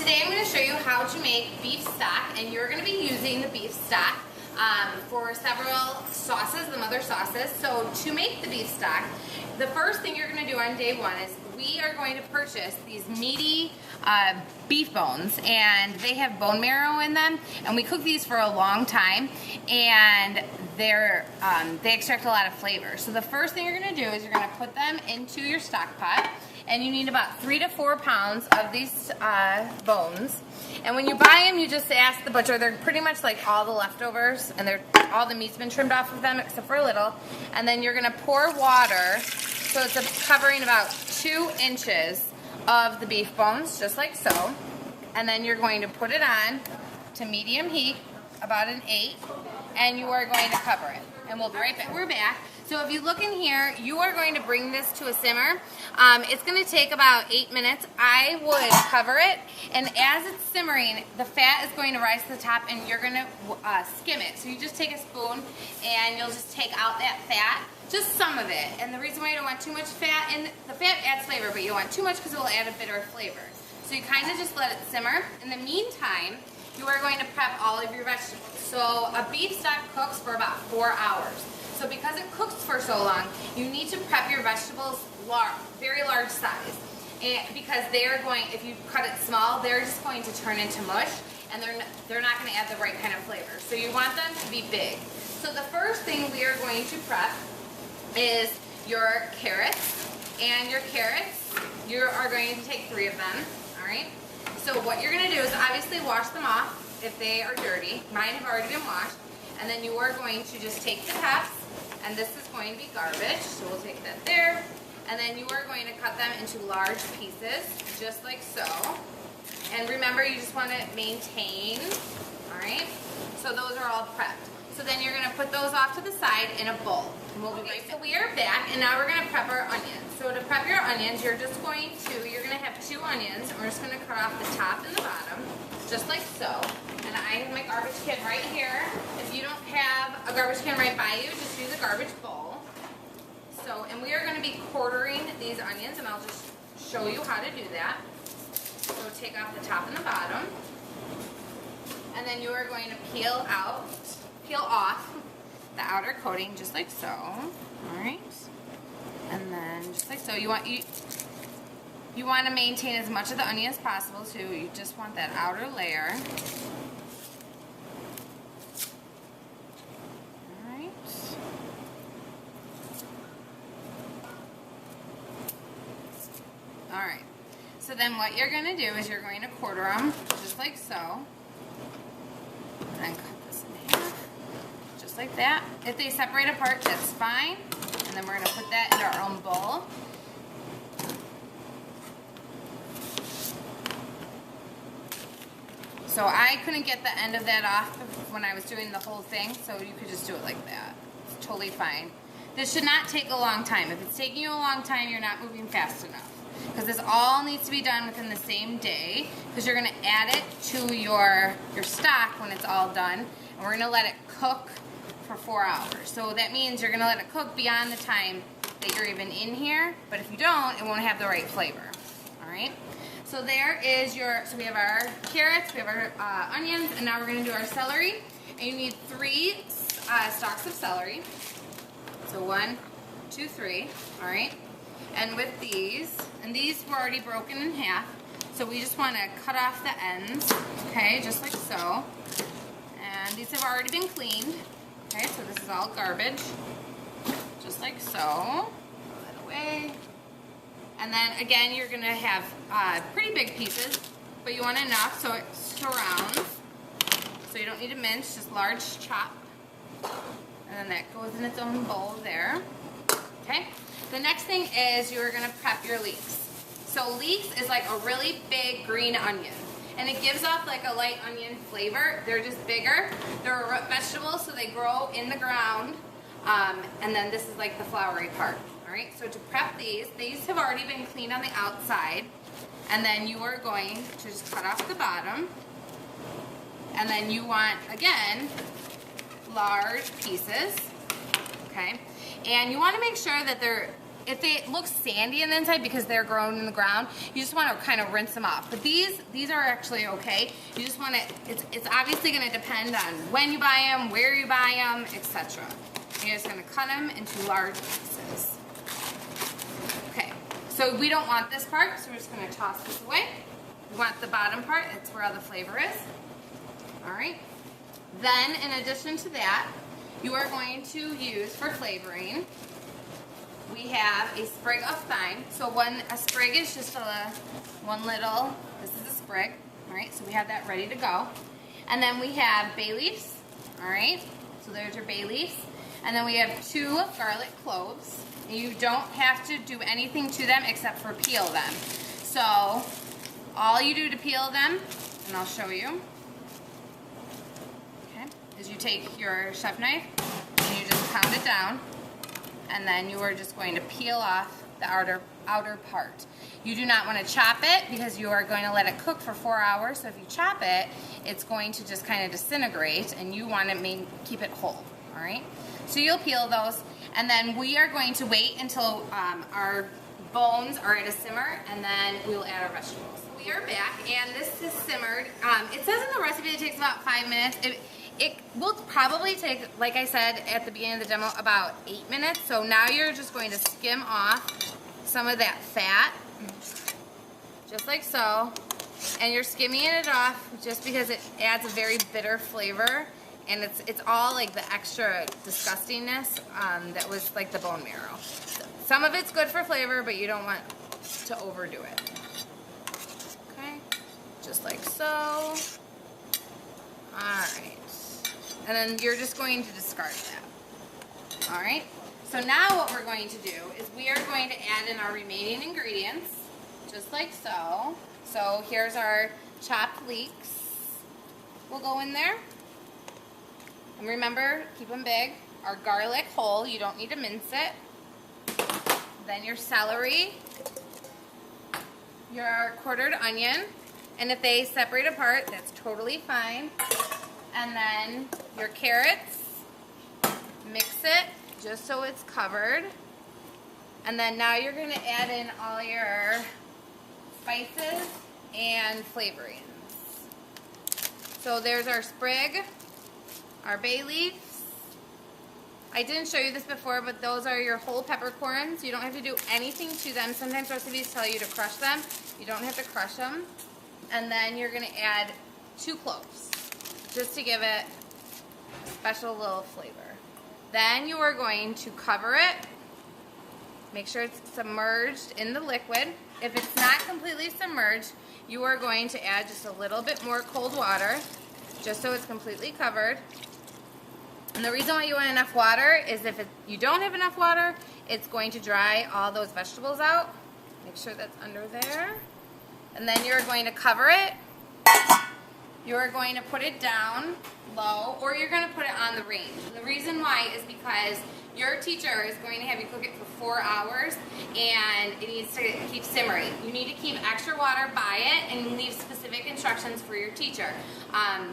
today I'm going to show you how to make beef stock, and you're going to be using the beef stock for several sauces, the mother sauces. So to make the beef stock, the first thing you're going to do on day one is we are going to purchase these meaty beef bones, and they have bone marrow in them, and we cook these for a long time, and they extract a lot of flavor. So the first thing you're going to do is you're going to put them into your stock pot, and you need about 3 to 4 pounds of these bones. And when you buy them, you just ask the butcher. They're pretty much like all the leftovers, and all the meat's been trimmed off of them except for a little. And then you're going to pour water, so it's covering about 2 inches of the beef bones, just like so. And then you're going to put it on to medium heat, about an 8, and you are going to cover it. And we'll be right back. We're back. So if you look in here, you are going to bring this to a simmer. It's going to take about 8 minutes. I would cover it, and as it's simmering, the fat is going to rise to the top, and you're going to skim it. So you just take a spoon, and you'll just take out that fat, just some of it. And the reason why you don't want too much fat, and the fat adds flavor, but you don't want too much because it will add a bitter flavor. So you kind of just let it simmer. In the meantime, you are going to prep all of your vegetables. So a beef stock cooks for about 4 hours. So because it cooks for so long, you need to prep your vegetables very large size. And because if you cut it small, they're just going to turn into mush, and they're not going to add the right kind of flavor. So you want them to be big. So the first thing we are going to prep is your carrots. And your carrots, you are going to take 3 of them, all right? So what you're going to do is obviously wash them off if they are dirty. Mine have already been washed. And then you are going to just take the tops, and this is going to be garbage, so we'll take that there. And then you are going to cut them into large pieces, just like so. And remember, you just want to maintain, all right? So those are all prepped. So then you're going to put those off to the side in a bowl. And we'll be right back. So we are back, and now we're going to prep our onions. So to prep your onions, you're going to have 2 onions, and we're just going to cut off the top and the bottom, just like so. And I have my garbage can right here. If you don't have a garbage can right by you, just use a garbage bowl. So, and we are going to be quartering these onions, and I'll just show you how to do that. So take off the top and the bottom. And then you are going to peel off the outer coating, just like so. Alright. And then just like so. You want to maintain as much of the onion as possible too. You just want that outer layer. Alright. Alright. So then what you're going to do is you're going to quarter them, just like so. And then cut this in half, just like that. If they separate apart, that's fine. And then we're going to put that into our own bowl. So I couldn't get the end of that off when I was doing the whole thing, so you could just do it like that. It's totally fine. This should not take a long time. If it's taking you a long time, you're not moving fast enough. Because this all needs to be done within the same day, because you're going to add it to your stock when it's all done, and we're going to let it cook for 4 hours. So that means you're going to let it cook beyond the time that you're even in here, but if you don't, it won't have the right flavor. Alright? So there is so we have our carrots, we have our onions, and now we're going to do our celery. And you need 3 stalks of celery. So 1, 2, 3, alright? And with these were already broken in half, so we just want to cut off the ends, okay, just like so. And these have already been cleaned, okay, so this is all garbage, just like so. Throw that away. And then again, you're going to have pretty big pieces, but you want enough so it surrounds. So you don't need to mince, just large chop. And then that goes in its own bowl there. Okay? The next thing is you're going to prep your leeks. So leeks is like a really big green onion. And it gives off like a light onion flavor. They're just bigger. They're a root vegetable, so they grow in the ground. And then this is like the flowery part. Alright, so to prep these have already been cleaned on the outside, and then you are going to just cut off the bottom, and then you want, again, large pieces, okay, and you want to make sure that if they look sandy on the inside because they're grown in the ground, you just want to kind of rinse them off. But these are actually okay. You just want to, it's obviously going to depend on when you buy them, where you buy them, etc. You're just going to cut them into large pieces. Okay, so we don't want this part, so we're just going to toss this away. We want the bottom part, that's where all the flavor is. All right. Then, in addition to that, you are going to use for flavoring, we have a sprig of thyme. So a sprig is just one little, this is a sprig, all right? So we have that ready to go. And then we have bay leaves, all right? So there's your bay leaves. And then we have 2 garlic cloves. And you don't have to do anything to them except for peel them. So all you do to peel them, and I'll show you, is you take your chef knife and you just pound it down, and then you are just going to peel off the outer part. You do not want to chop it because you are going to let it cook for 4 hours. So if you chop it, it's going to just kind of disintegrate, and you want to keep it whole. All right. So you'll peel those, and then we are going to wait until our bones are at a simmer, and then we will add our vegetables. We are back, and this is simmered. It says in the recipe it takes about 5 minutes. It will probably take, like I said at the beginning of the demo, about 8 minutes. So now you're just going to skim off some of that fat, just like so. And you're skimming it off just because it adds a very bitter flavor. And it's all like the extra disgustingness that was like the bone marrow. Some of it's good for flavor, but you don't want to overdo it. Okay, just like so. All right. And then you're just going to discard that. All right. So now what we're going to do is we are going to add in our remaining ingredients, just like so. So here's our chopped leeks. We'll go in there. And remember, keep them big. Our garlic whole, you don't need to mince it. Then your celery, your quartered onion, and if they separate apart, that's totally fine. And then your carrots, mix it just so it's covered. And then now you're going to add in all your spices and flavorings. So there's our sprig, our bay leaves. I didn't show you this before, but those are your whole peppercorns. You don't have to do anything to them. Sometimes recipes tell you to crush them. You don't have to crush them. And then you're going to add 2 cloves, just to give it a special little flavor. Then you are going to cover it. Make sure it's submerged in the liquid. If it's not completely submerged, you are going to add just a little bit more cold water, just so it's completely covered. And the reason why you want enough water is if you don't have enough water, it's going to dry all those vegetables out. Make sure that's under there. And then you're going to cover it. You're going to put it down low, or you're going to put it on the range. And the reason why is because your teacher is going to have you cook it for 4 hours, and it needs to keep simmering. You need to keep extra water by it and leave specific instructions for your teacher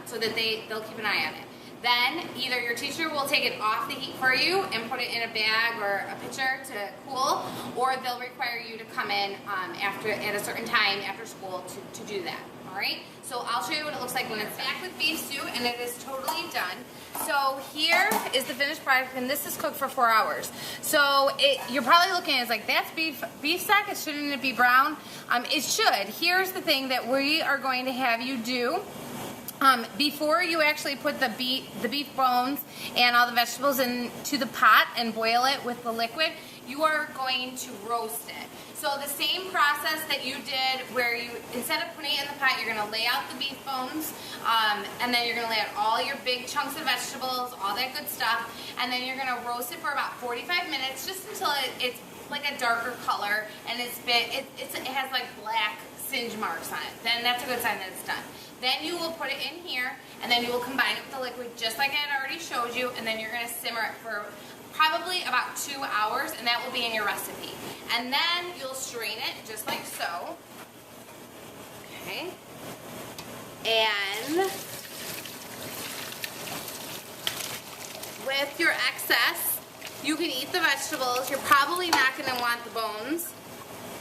so that they'll keep an eye on it. Then either your teacher will take it off the heat for you and put it in a bag or a pitcher to cool, or they'll require you to come in at a certain time after school to do that. All right, so I'll show you what it looks like when it's back with beef stew, and it is totally done. So here is the finished product, and this is cooked for 4 hours. So you're probably looking at it like, that's beef stock, shouldn't it be brown? It should. Here's the thing that we are going to have you do. Before you actually put the beef bones and all the vegetables into the pot and boil it with the liquid, you are going to roast it. So the same process that you did where you, instead of putting it in the pot, you're going to lay out the beef bones, and then you're going to lay out all your big chunks of vegetables, all that good stuff, and then you're going to roast it for about 45 minutes just until it's like a darker color and it has like black singe marks on it. Then that's a good sign that it's done. Then you will put it in here, and then you will combine it with the liquid just like I had already showed you, and then you're going to simmer it for probably about 2 hours, and that will be in your recipe. And then you'll strain it just like so. Okay. And with your excess, you can eat the vegetables. You're probably not going to want the bones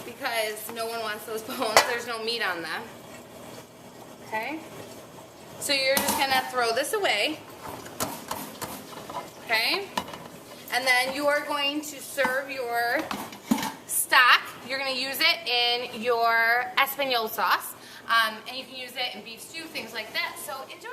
because no one wants those bones. There's no meat on them. Okay? So you're just going to throw this away. Okay? And then you are going to serve your stock. You're going to use it in your Espanol sauce. And you can use it in beef stew, things like that. So enjoy.